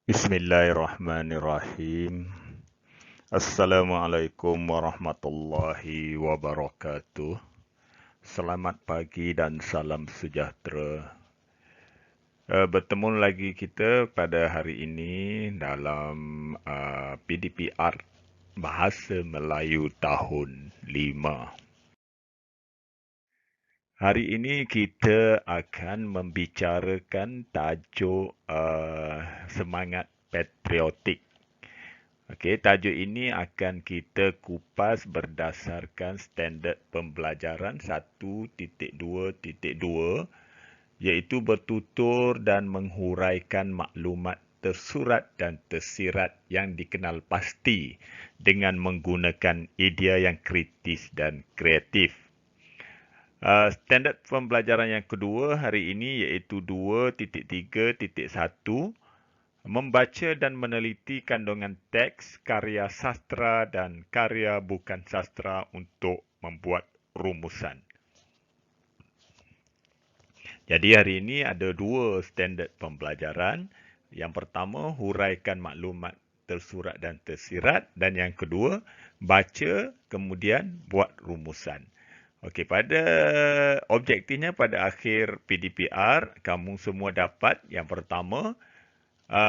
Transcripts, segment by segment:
Bismillahirrahmanirrahim. Assalamualaikum warahmatullahi wabarakatuh. Selamat pagi dan salam sejahtera. Bertemu lagi kita pada hari ini dalam PDPR Bahasa Melayu tahun 5. Hari ini kita akan membicarakan tajuk semangat patriotik. Okey, tajuk ini akan kita kupas berdasarkan standard pembelajaran 1.2.2 iaitu bertutur dan menghuraikan maklumat tersurat dan tersirat yang dikenal pasti dengan menggunakan idea yang kritis dan kreatif. Standard pembelajaran yang kedua hari ini iaitu 2.3.1 membaca dan meneliti kandungan teks, karya sastra dan karya bukan sastra untuk membuat rumusan. Jadi hari ini ada dua standard pembelajaran. Yang pertama, huraikan maklumat tersurat dan tersirat. Dan yang kedua, baca kemudian buat rumusan. Okey, pada objektifnya pada akhir PDPR, kamu semua dapat yang pertama,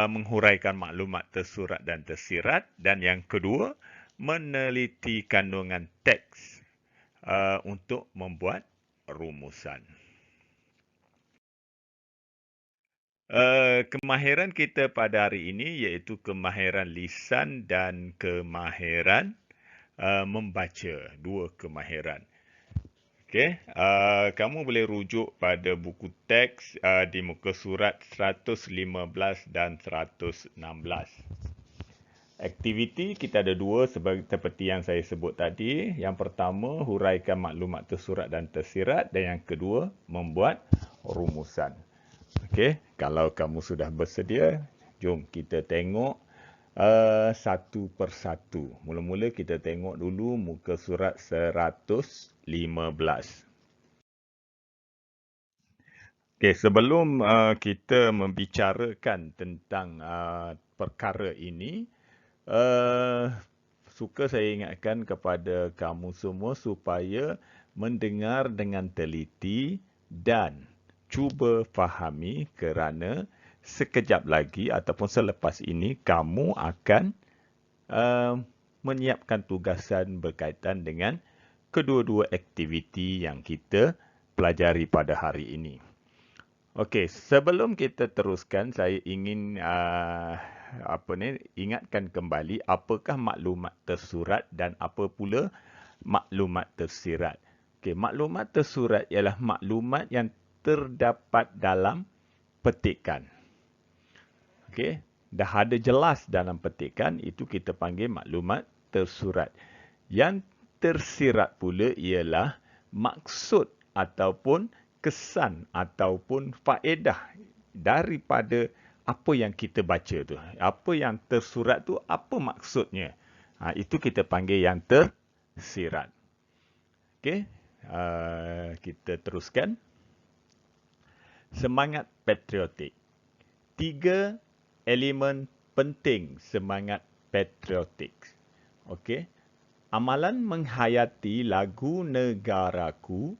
menghuraikan maklumat tersurat dan tersirat, dan yang kedua meneliti kandungan teks untuk membuat rumusan. Kemahiran kita pada hari ini iaitu kemahiran lisan dan kemahiran membaca, dua kemahiran. Okey, kamu boleh rujuk pada buku teks di muka surat 115 dan 116. Aktiviti kita ada dua seperti yang saya sebut tadi. Yang pertama, huraikan maklumat tersurat dan tersirat, dan yang kedua, membuat rumusan. Okey, kalau kamu sudah bersedia, jom kita tengok satu persatu. Mula-mula kita tengok dulu muka surat 115. Okey, sebelum kita membicarakan tentang perkara ini, suka saya ingatkan kepada kamu semua supaya mendengar dengan teliti dan cuba fahami kerana sekejap lagi ataupun selepas ini kamu akan menyiapkan tugasan berkaitan dengan kedua-dua aktiviti yang kita pelajari pada hari ini. Okey, sebelum kita teruskan, saya ingin ingatkan kembali apakah maklumat tersurat dan apa pula maklumat tersirat. Okey, maklumat tersurat ialah maklumat yang terdapat dalam petikan. Okey, dah ada jelas dalam petikan, itu kita panggil maklumat tersurat. Yang tersirat pula ialah maksud ataupun kesan ataupun faedah daripada apa yang kita baca tu. Apa yang tersurat tu, apa maksudnya. Itu kita panggil yang tersirat. Okey, kita teruskan. Semangat patriotik. 3 elemen penting semangat patriotik. Okey. Amalan menghayati lagu negaraku,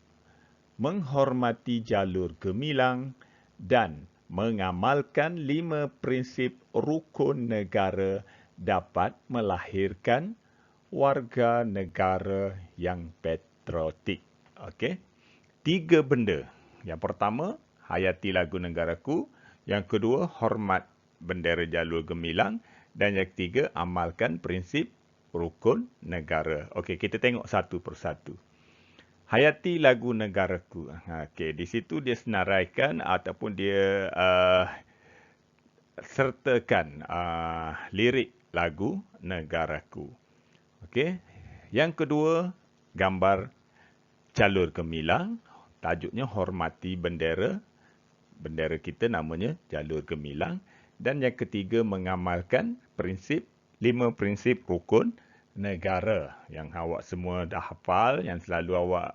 menghormati jalur gemilang dan mengamalkan 5 prinsip rukun negara dapat melahirkan warga negara yang patriotik. Okey. 3 benda. Yang pertama, hayati lagu negaraku. Yang kedua, hormat bendera jalur gemilang. Dan yang ketiga, amalkan prinsip rukun negara. Okey, kita tengok satu persatu. Hayati lagu negaraku. Okey, di situ dia senaraikan ataupun dia sertakan lirik lagu negaraku. Okey. Yang kedua, gambar jalur gemilang. Tajuknya hormati bendera. Bendera kita namanya jalur gemilang. Dan yang ketiga, mengamalkan 5 prinsip rukun negara yang awak semua dah hafal, yang selalu awak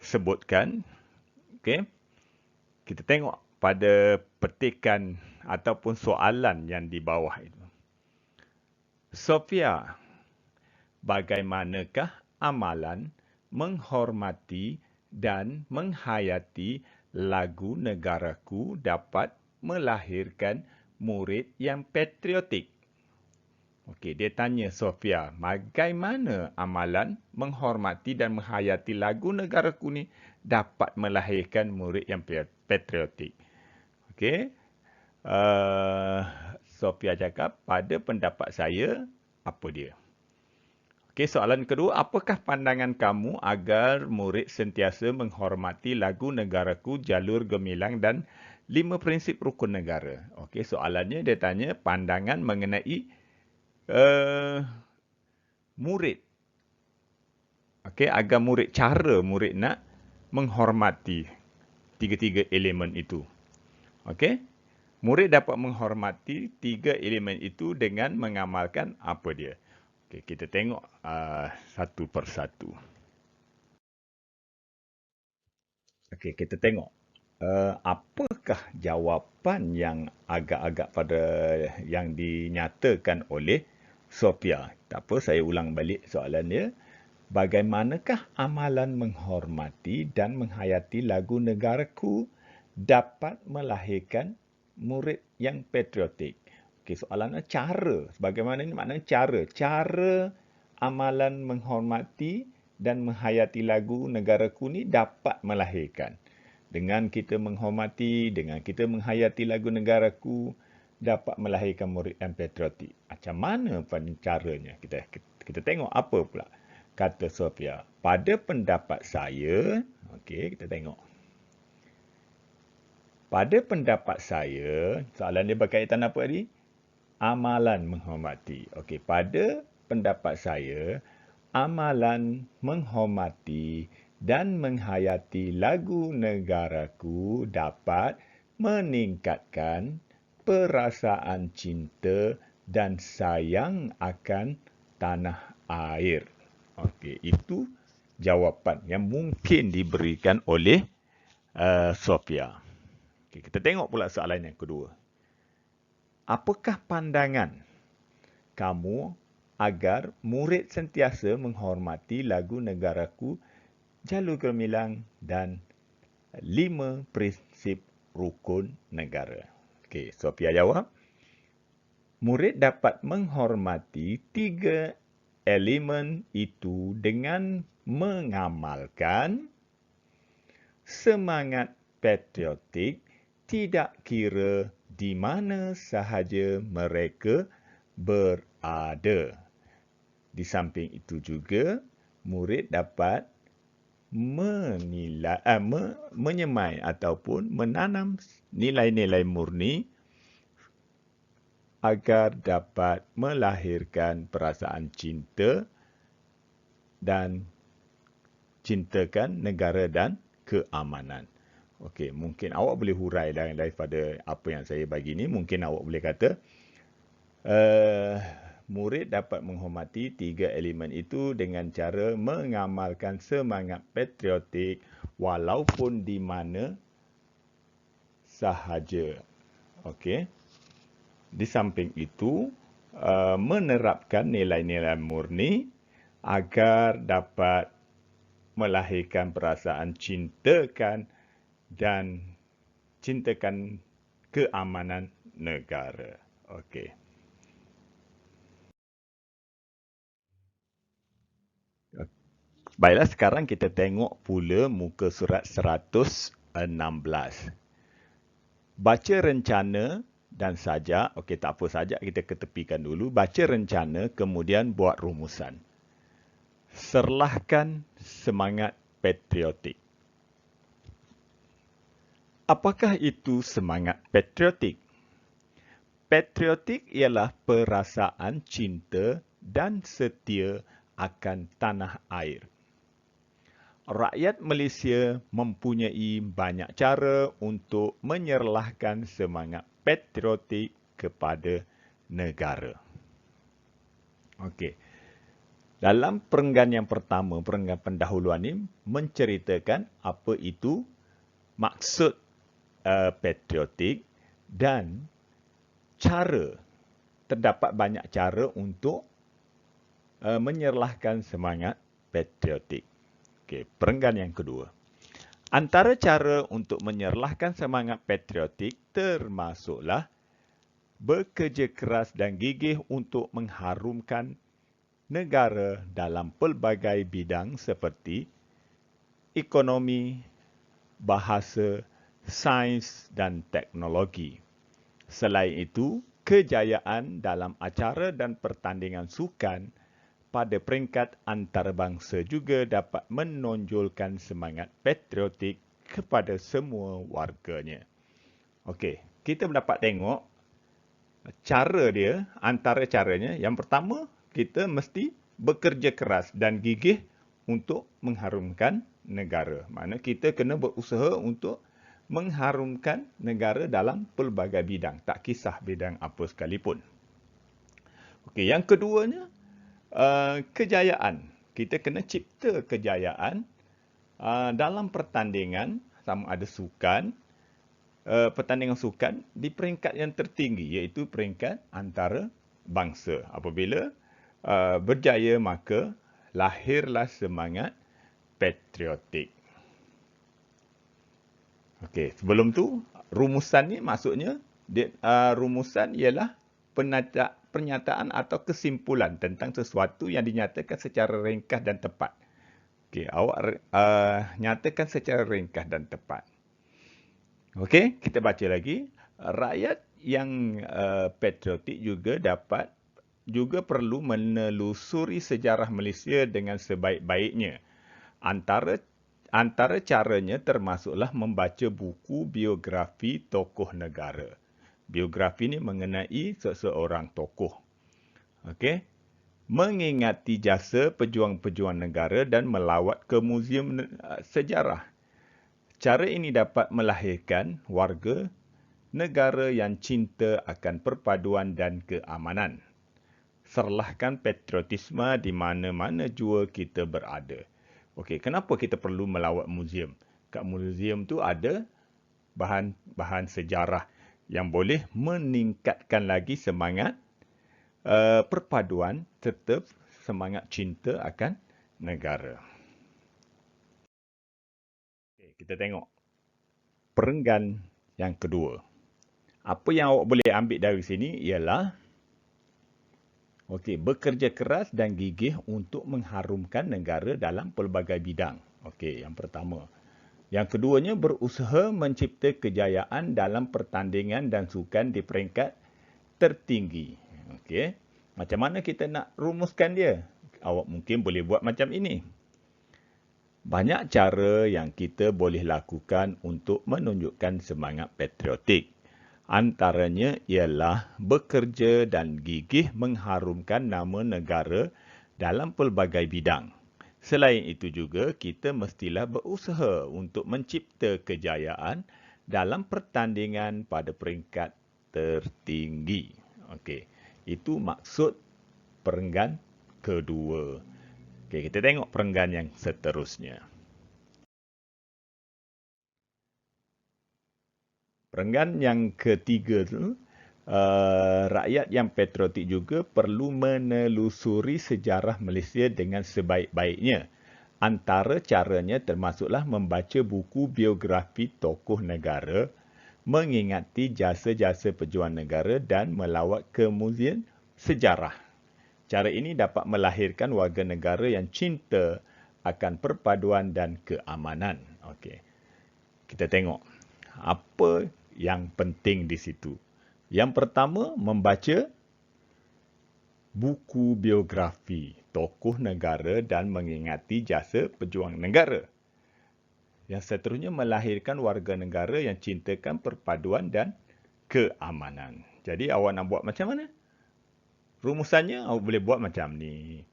sebutkan. Okey. Kita tengok pada petikan ataupun soalan yang di bawah itu. Sofia, bagaimanakah amalan menghormati dan menghayati lagu negaraku dapat melahirkan murid yang patriotik? Okey, dia tanya Sofia, bagaimana amalan menghormati dan menghayati lagu negaraku ni dapat melahirkan murid yang patriotik? Okey, Sofia cakap, pada pendapat saya, apa dia? Okey, soalan kedua, apakah pandangan kamu agar murid sentiasa menghormati lagu negaraku, jalur gemilang dan 5 prinsip rukun negara? Okey, soalannya dia tanya pandangan mengenai murid. Okey, agar murid, cara murid nak menghormati tiga-tiga elemen itu. Okey, murid dapat menghormati tiga elemen itu dengan mengamalkan apa dia? Okey, kita tengok satu persatu. Okey, kita tengok. Apakah jawapan yang agak-agak pada yang dinyatakan oleh Sofia? Tak apa, saya ulang balik soalan dia. Bagaimanakah amalan menghormati dan menghayati lagu negaraku dapat melahirkan murid yang patriotik? Okey, soalannya cara. Bagaimana ini maknanya cara? Cara amalan menghormati dan menghayati lagu negaraku ni dapat melahirkan. Dengan kita menghormati, dengan kita menghayati lagu negaraku, dapat melahirkan murid yang patriotik. Macam mana caranya? Kita tengok apa pula kata Sofia. Pada pendapat saya, okey, kita tengok. Pada pendapat saya, soalan dia berkaitan apa tadi? Amalan menghormati. Okey, pada pendapat saya, amalan menghormati dan menghayati lagu negaraku dapat meningkatkan perasaan cinta dan sayang akan tanah air. Okey, itu jawapan yang mungkin diberikan oleh Sofia. Okey, kita tengok pula soalan yang kedua. Apakah pandangan kamu agar murid sentiasa menghormati lagu negaraku, jalur gemilang dan 5 prinsip rukun negara? Okey, Sofia jawab. Murid dapat menghormati 3 elemen itu dengan mengamalkan semangat patriotik tidak kira di mana sahaja mereka berada. Di samping itu juga, murid dapat menyemai ataupun menanam nilai-nilai murni agar dapat melahirkan perasaan cinta dan cintakan negara dan keamanan. Okey, mungkin awak boleh hurai daripada apa yang saya bagi ni. Mungkin awak boleh kata, murid dapat menghormati 3 elemen itu dengan cara mengamalkan semangat patriotik walaupun di mana sahaja. Okey. Di samping itu, menerapkan nilai-nilai murni agar dapat melahirkan perasaan cintakan dan cintakan keamanan negara. Okey. Baiklah, sekarang kita tengok pula muka surat 116. Baca rencana dan sajak. Okey, tak apa, sajak kita ketepikan dulu. Baca rencana, kemudian buat rumusan. Serlahkan semangat patriotik. Apakah itu semangat patriotik? Patriotik ialah perasaan cinta dan setia akan tanah air. Rakyat Malaysia mempunyai banyak cara untuk menyerlahkan semangat patriotik kepada negara. Okey. Dalam perenggan yang pertama, perenggan pendahuluan ini menceritakan apa itu maksud patriotik dan terdapat banyak cara untuk menyerlahkan semangat patriotik. Okey, perenggan yang kedua. Antara cara untuk menyerlahkan semangat patriotik termasuklah bekerja keras dan gigih untuk mengharumkan negara dalam pelbagai bidang seperti ekonomi, bahasa, sains dan teknologi. Selain itu, kejayaan dalam acara dan pertandingan sukan pada peringkat antarabangsa juga dapat menonjolkan semangat patriotik kepada semua warganya. Okey, kita dapat tengok cara dia, antara caranya. Yang pertama, kita mesti bekerja keras dan gigih untuk mengharumkan negara. Maksudnya kita kena berusaha untuk mengharumkan negara dalam pelbagai bidang, tak kisah bidang apa sekalipun. Okey, yang keduanya, kejayaan. Kita kena cipta kejayaan dalam pertandingan, sama ada sukan, pertandingan sukan di peringkat yang tertinggi, iaitu peringkat antarabangsa. Apabila berjaya, maka lahirlah semangat patriotik. Okey, sebelum tu, rumusan ni maksudnya, rumusan ialah pernyataan atau kesimpulan tentang sesuatu yang dinyatakan secara ringkas dan tepat. Okey, awak nyatakan secara ringkas dan tepat. Okey, kita baca lagi. Rakyat yang patriotik juga perlu menelusuri sejarah Malaysia dengan sebaik-baiknya. Antara caranya termasuklah membaca buku biografi tokoh negara. Biografi ini mengenai seseorang tokoh. Okey. Mengingati jasa pejuang-pejuang negara dan melawat ke muzium sejarah. Cara ini dapat melahirkan warga negara yang cinta akan perpaduan dan keamanan. Serlahkan patriotisme di mana-mana jua kita berada. Okey, kenapa kita perlu melawat muzium? Kat muzium tu ada bahan-bahan sejarah yang boleh meningkatkan lagi semangat perpaduan serta semangat cinta akan negara. Okay, kita tengok perenggan yang kedua. Apa yang awak boleh ambil dari sini ialah bekerja keras dan gigih untuk mengharumkan negara dalam pelbagai bidang. Okey, yang pertama. Yang keduanya, berusaha mencipta kejayaan dalam pertandingan dan sukan di peringkat tertinggi. Okey. Macam mana kita nak rumuskan dia? Awak mungkin boleh buat macam ini. Banyak cara yang kita boleh lakukan untuk menunjukkan semangat patriotik. Antaranya ialah bekerja dan gigih mengharumkan nama negara dalam pelbagai bidang. Selain itu juga, kita mestilah berusaha untuk mencipta kejayaan dalam pertandingan pada peringkat tertinggi. Okey, itu maksud perenggan kedua. Okey, kita tengok perenggan yang seterusnya. Perenggan yang ketiga tu, rakyat yang patriotik juga perlu menelusuri sejarah Malaysia dengan sebaik-baiknya. Antara caranya termasuklah membaca buku biografi tokoh negara, mengingati jasa-jasa pejuang negara dan melawat ke muzium sejarah. Cara ini dapat melahirkan warga negara yang cinta akan perpaduan dan keamanan. Okey. Kita tengok apa yang penting di situ. Yang pertama, membaca buku biografi tokoh negara dan mengingati jasa pejuang negara. Yang seterusnya, melahirkan warga negara yang cintakan perpaduan dan keamanan. Jadi awak nak buat macam mana? Rumusannya awak boleh buat macam ni.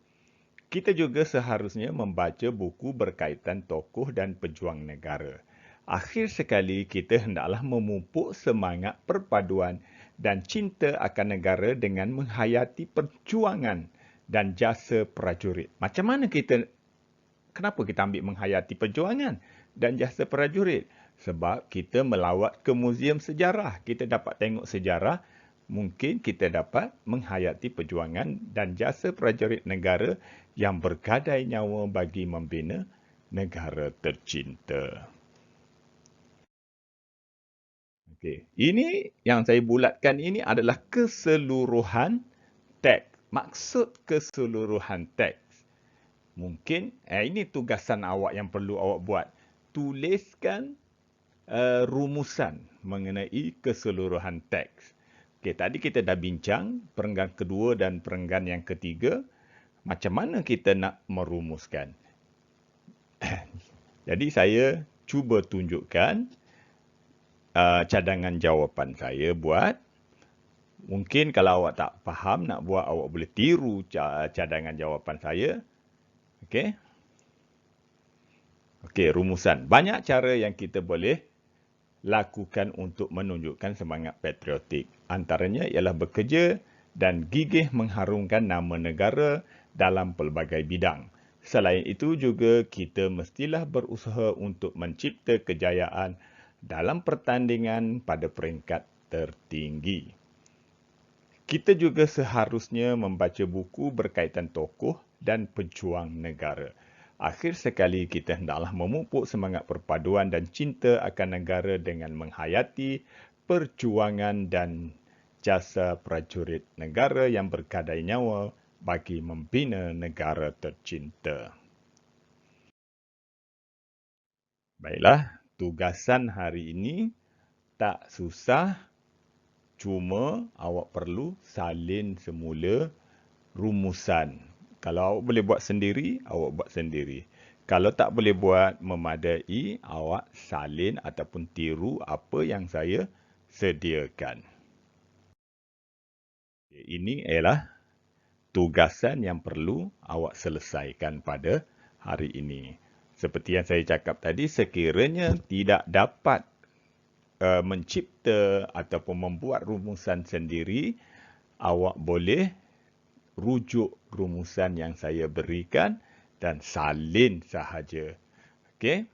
Kita juga seharusnya membaca buku berkaitan tokoh dan pejuang negara. Akhir sekali, kita hendaklah memupuk semangat perpaduan dan cinta akan negara dengan menghayati perjuangan dan jasa prajurit. Kenapa kita ambil menghayati perjuangan dan jasa prajurit? Sebab kita melawat ke muzium sejarah. Kita dapat tengok sejarah mungkin kita dapat menghayati perjuangan dan jasa prajurit negara yang bergadai nyawa bagi membina negara tercinta. Okey, ini yang saya bulatkan ini adalah keseluruhan teks. Maksud keseluruhan teks. Mungkin ini tugasan awak yang perlu awak buat. Tuliskan rumusan mengenai keseluruhan teks. Okey, tadi kita dah bincang perenggan kedua dan perenggan yang ketiga. Macam mana kita nak merumuskan? Jadi saya cuba tunjukkan cadangan jawapan saya buat. Mungkin kalau awak tak faham nak buat, awak boleh tiru cadangan jawapan saya. Okey. Okey, rumusan. Banyak cara yang kita boleh lakukan untuk menunjukkan semangat patriotik. Antaranya ialah bekerja dan gigih mengharumkan nama negara dalam pelbagai bidang. Selain itu juga kita mestilah berusaha untuk mencipta kejayaan dalam pertandingan pada peringkat tertinggi. Kita juga seharusnya membaca buku berkaitan tokoh dan pejuang negara. Akhir sekali kita hendaklah memupuk semangat perpaduan dan cinta akan negara dengan menghayati perjuangan dan jasa prajurit negara yang bergadai nyawa bagi membina negara tercinta. Baiklah, tugasan hari ini tak susah, cuma awak perlu salin semula rumusan. Kalau awak boleh buat sendiri, awak buat sendiri. Kalau tak boleh buat memadai, awak salin ataupun tiru apa yang saya sediakan. Ini ialah tugasan yang perlu awak selesaikan pada hari ini. Seperti yang saya cakap tadi, sekiranya tidak dapat mencipta ataupun membuat rumusan sendiri, awak boleh rujuk rumusan yang saya berikan dan salin sahaja. Okey?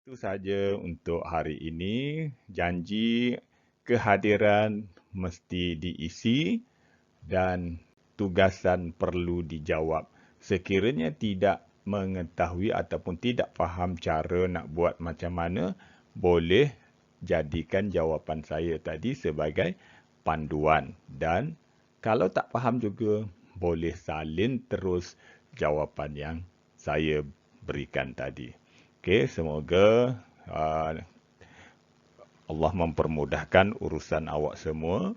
Itu sahaja untuk hari ini. Janji kehadiran mesti diisi dan tugasan perlu dijawab. Sekiranya tidak mengetahui ataupun tidak faham cara nak buat macam mana, boleh jadikan jawapan saya tadi sebagai panduan. Dan kalau tak faham juga, boleh salin terus jawapan yang saya berikan tadi. Okey, semoga Allah mempermudahkan urusan awak semua.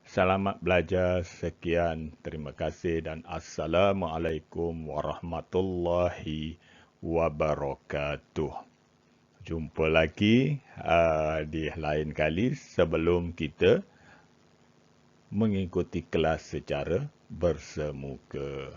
Selamat belajar. Sekian. Terima kasih dan Assalamualaikum warahmatullahi wabarakatuh. Jumpa lagi di lain kali sebelum kita mengikuti kelas secara bersemuka.